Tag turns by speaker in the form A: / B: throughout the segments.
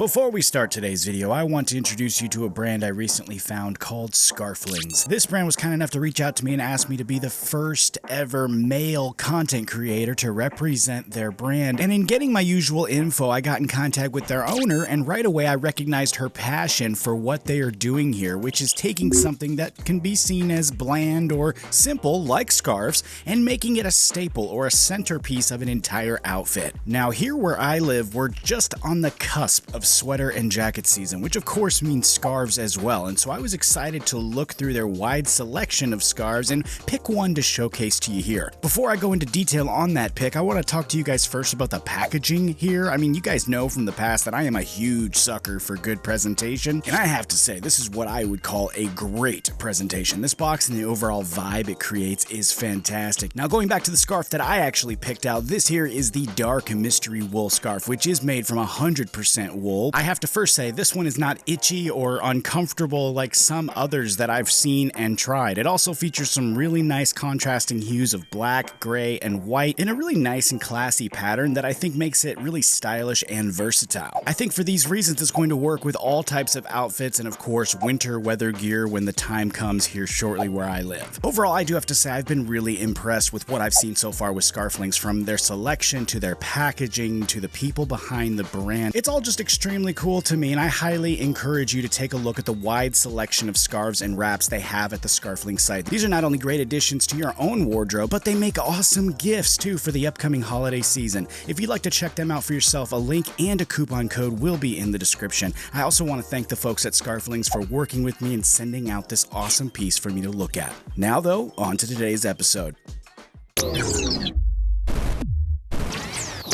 A: Before we start today's video, I want to introduce you to a brand I recently found called Scarflings. This brand was kind enough to reach out to me and ask me to be the first ever male content creator to represent their brand. And in getting my usual info, I got in contact with their owner, and right away I recognized her passion for what they are doing here, which is taking something that can be seen as bland or simple, like scarves, and making it a staple or a centerpiece of an entire outfit. Now, here where I live, we're just on the cusp of sweater and jacket season, which of course means scarves as well, and so I was excited to look through their wide selection of scarves and pick one to showcase to you here. Before I go into detail on that pick, I want to talk to you guys first about the packaging here. I mean, you guys know from the past that I am a huge sucker for good presentation, and I have to say, this is what I would call a great presentation. This box and the overall vibe it creates is fantastic. Now, going back to the scarf that I actually picked out, this here is the dark mystery wool scarf, which is made from 100% wool. I have to first say, this one is not itchy or uncomfortable like some others that I've seen and tried. It also features some really nice contrasting hues of black, gray, and white in a really nice and classy pattern that I think makes it really stylish and versatile. I think for these reasons it's going to work with all types of outfits and of course winter weather gear when the time comes here shortly where I live. Overall, I do have to say I've been really impressed with what I've seen so far with Scarflings, from their selection to their packaging to the people behind the brand. It's all just extremely cool to me, and I highly encourage you to take a look at the wide selection of scarves and wraps they have at the Scarflings site. These are not only great additions to your own wardrobe, but they make awesome gifts too for the upcoming holiday season. If you'd like to check them out for yourself, a link and a coupon code will be in the description. I also want to thank the folks at Scarflings for working with me and sending out this awesome piece for me to look at. Now though, on to today's episode.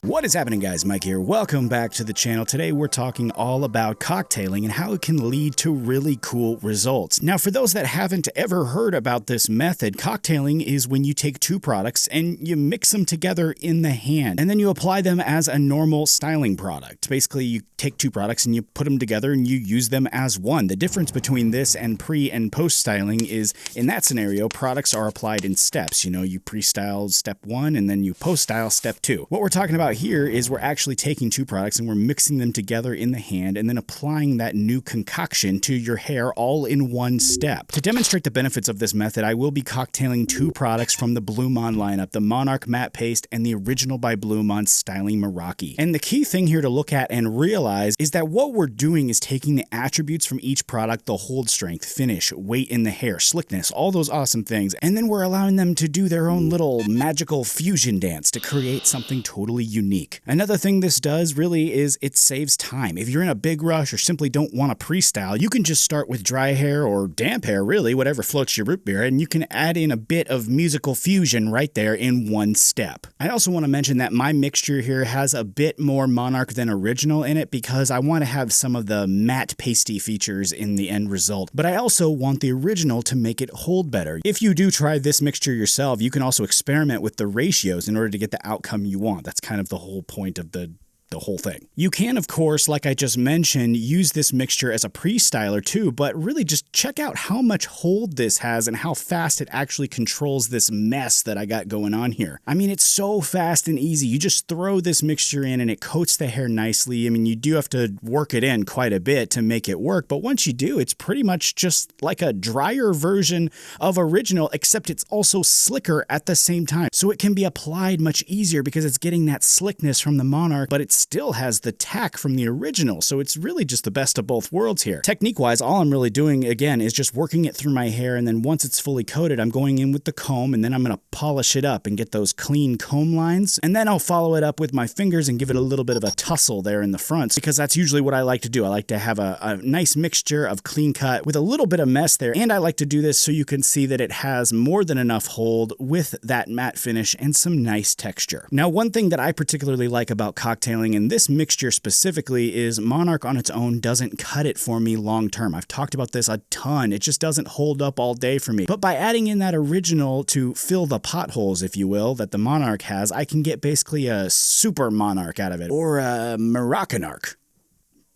A: What is happening, guys? Mike here. Welcome back to the channel. Today we're talking all about cocktailing and how it can lead to really cool results. Now, for those that haven't ever heard about this method, cocktailing is when you take two products and you mix them together in the hand, and then you apply them as a normal styling product. Basically, you take two products and you put them together and you use them as one. The difference between this and pre and post styling is, in that scenario, products are applied in steps. You know, you pre-style step 1 and then you post-style step 2. What we're talking about here is we're actually taking two products and we're mixing them together in the hand and then applying that new concoction to your hair all in one step. To demonstrate the benefits of this method, I will be cocktailing two products from the Blumaan lineup, the Monarch Matte Paste and the original by Blumaan Styling Meraki. And the key thing here to look at and realize is that what we're doing is taking the attributes from each product, the hold strength, finish, weight in the hair, slickness, all those awesome things, and then we're allowing them to do their own little magical fusion dance to create something totally unique. Another thing this does really is it saves time. If you're in a big rush or simply don't want to pre-style, you can just start with dry hair or damp hair, really, whatever floats your root beer, and you can add in a bit of musical fusion right there in one step. I also want to mention that my mixture here has a bit more Monarch than original in it because I want to have some of the matte pasty features in the end result, but I also want the original to make it hold better. If you do try this mixture yourself, you can also experiment with the ratios in order to get the outcome you want. That's kind of the whole point of the whole thing. You can, of course, like I just mentioned, use this mixture as a pre-styler too, but really just check out how much hold this has and how fast it actually controls this mess that I got going on here. I mean, it's so fast and easy. You just throw this mixture in and it coats the hair nicely. I mean, you do have to work it in quite a bit to make it work, but once you do, it's pretty much just like a drier version of original, except it's also slicker at the same time. So it can be applied much easier because it's getting that slickness from the Monarch, but it's still has the tack from the original, so it's really just the best of both worlds here. Technique-wise, all I'm really doing, again, is just working it through my hair, and then once it's fully coated, I'm going in with the comb, and then I'm going to polish it up and get those clean comb lines, and then I'll follow it up with my fingers and give it a little bit of a tussle there in the front, because that's usually what I like to do. I like to have a nice mixture of clean cut with a little bit of mess there, and I like to do this so you can see that it has more than enough hold with that matte finish and some nice texture. Now, one thing that I particularly like about cocktailing, and this mixture specifically, is Monarch on its own doesn't cut it for me long term. I've talked about this a ton. It just doesn't hold up all day for me. But by adding in that original to fill the potholes, if you will, that the Monarch has, I can get basically a super Monarch out of it, or a Moroccanarch.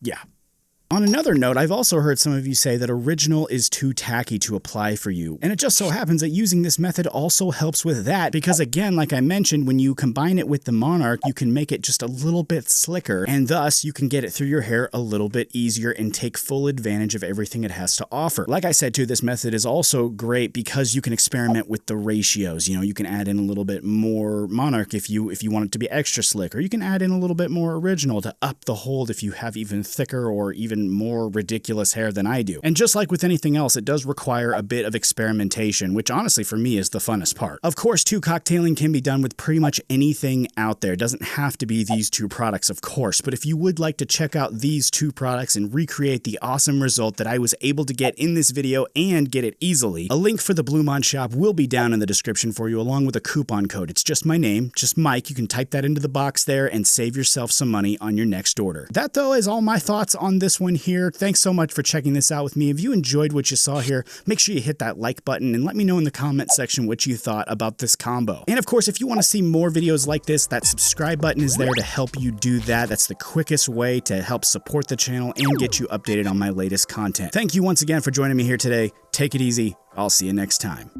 A: Yeah. On another note, I've also heard some of you say that original is too tacky to apply for you. And it just so happens that using this method also helps with that because again, like I mentioned, when you combine it with the Monarch, you can make it just a little bit slicker and thus you can get it through your hair a little bit easier and take full advantage of everything it has to offer. Like I said too, this method is also great because you can experiment with the ratios. You know, you can add in a little bit more Monarch if you want it to be extra slick, or you can add in a little bit more original to up the hold if you have even thicker or even more ridiculous hair than I do. And just like with anything else, it does require a bit of experimentation, which honestly for me is the funnest part. Of course, too, cocktailing can be done with pretty much anything out there. It doesn't have to be these two products, of course, but if you would like to check out these two products and recreate the awesome result that I was able to get in this video and get it easily, a link for the Blumaan shop will be down in the description for you along with a coupon code. It's just my name, just Mike. You can type that into the box there and save yourself some money on your next order. That though is all my thoughts on this one here. Thanks so much for checking this out with me. If you enjoyed what you saw here, make sure you hit that like button and let me know in the comment section what you thought about this combo. And of course, if you want to see more videos like this, that subscribe button is there to help you do that. That's the quickest way to help support the channel and get you updated on my latest content. Thank you once again for joining me here today. Take it easy. I'll see you next time.